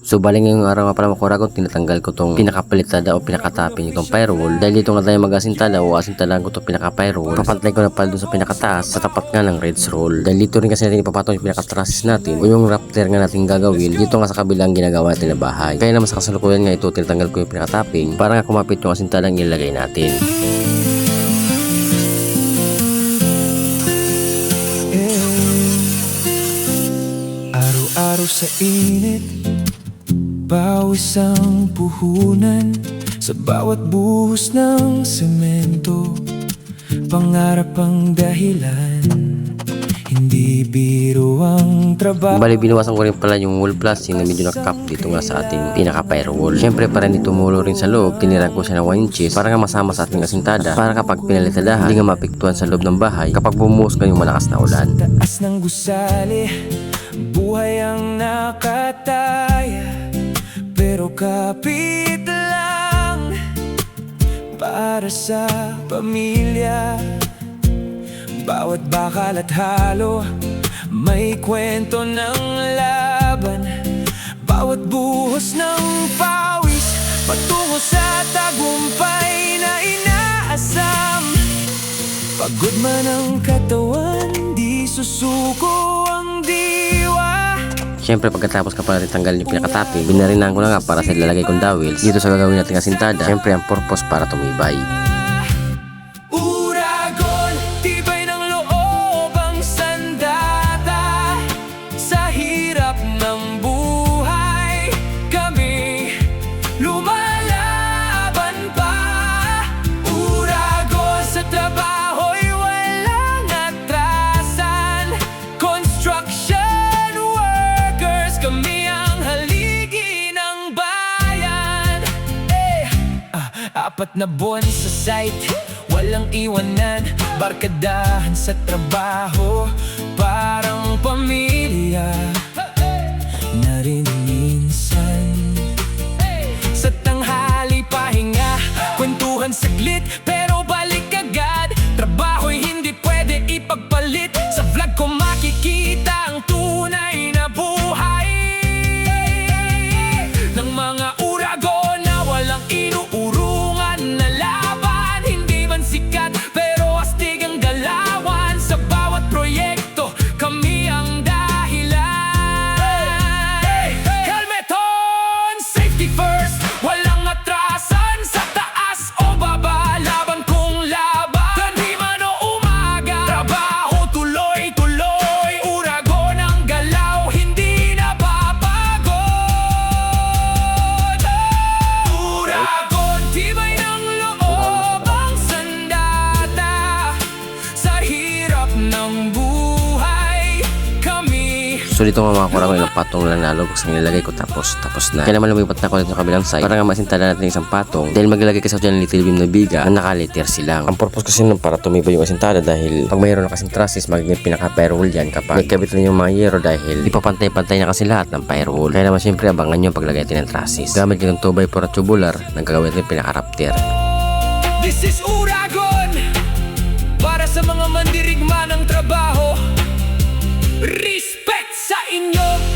So bali ngayong araw nga pala mga kuragon, tinatanggal ko tong pinakapalitada o pinakataping itong firewall. Dahil dito nga tayo mag-asintada o asintalaan ko itong pinaka-firewall. Papantay ko na pala dun sa pinakataas sa tapat nga ng Reds roll. Dahil dito rin kasi natin ipapatong yung pinaka-trusses natin o yung raptor nga natin gagawin dito nga sa kabilang ginagawa natin na bahay. Kaya naman sa kasalukuyan nga ito, tinatanggal ko yung pinakatapping para nga kumapit yung asintalang ilagay natin. Araw-araw sa init, pawis ang puhunan sa bawat buhos ng semento. Pangarap ang dahilan, hindi biro ang trabaho. Bali binawasan ko rin pala yung wall plastic na medyo nakap dito nga sa ating pinaka-firewall. Syempre para hindi tumulo rin sa loob, tiniran ko siya ng 1 inches para nga masama sa ating asintada, para kapag pinalitadahan, hindi nga mapiktuan sa loob ng bahay kapag bumuhos ka yung malakas na ulan. Taas ng gusali, buhay ang nakataya, pero kapit lang para sa pamilya. Bawat bakal at halo, may kwento ng laban. Bawat buhos ng pawis, patungo sa tagumpay na inaasam. Pagod man ang katawan, di susuko ang diwa. Siyempre pagkatapos ka pala rin tanggalin yung pinakatapping, binarinan ko na nga para sa ilalagay kong dowels dito sa gagawin nating asintada. Siyempre ang purpose para tumibay. Uragon, tibay ng loob ang sandata. Sa hirap ng buhay, kami lumalaban pa. Uragon, sa trabaho'y walang atrasan. Construction workers, kami ang haligi ng bayan. Apat na buwan sa site, walang iwanan. Barkadahan sa trabaho, parang pamilya na rin minsan. Sa tanghali pahinga, kwentuhan saglit, pero balik agad. Trabaho'y hindi pwede ipagpalit. Sa vlog ko makikita ang tunay na buhay ng mga uragon na walang inuurungan na laban. Hindi man sikat, pero astig ang galawan. Sa bawat proyekto, kami ang dahilan. Helmet on! Safety first! Walang atrasan sa taas o baba. Laban kong laban, di man o umaga. Trabaho tuloy-tuloy. Uragon ang galaw, hindi napapagod. Uragon, tibay ng loob ang sandata. Sa hirap ng buhay, kami. So dito nga mga kuragon, ilang patong lang nalog sa nilagay ko tapos na. Kaya naman lumipat na ako dito sa kabilang side para nga masintada natin isang patong dahil maglalagay kasi ako dyan ng little beam na biga na nakaliter silang. Ang purpose kasi nun para tumibay yung asintada dahil pag mayroon na kasing trusses, magiging pinaka-firewall yan kapag nagkabit na yung mga yero dahil ipapantay-pantay na kasi lahat ng firewall. Kaya naman syempre abangan nyo paglagay natin ng trusses. Gamit yung 2x4 at tubular, nagkagawin natin yung pinaka-raptor. This is Uragon, para sa mga mandirigma ng trabaho. Respect sa inyo.